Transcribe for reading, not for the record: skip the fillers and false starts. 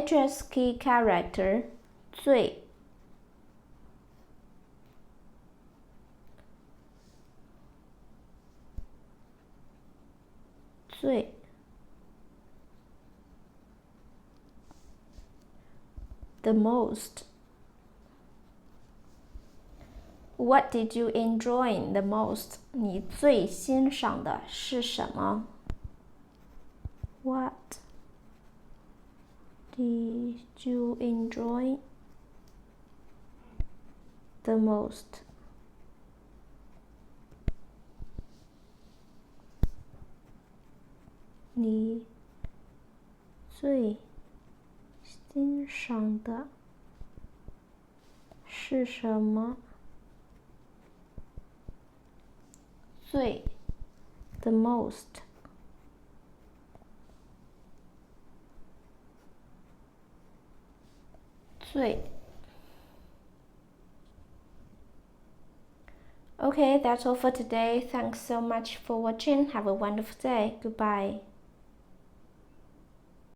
HSK character 最 The most. What did you enjoy the most? 你最欣赏的是什么？ What did you enjoy the most? 你最欣赏的是什么？最 the most. Okay, that's all for today. Thanks so much for watching. Have a wonderful day. Goodbye.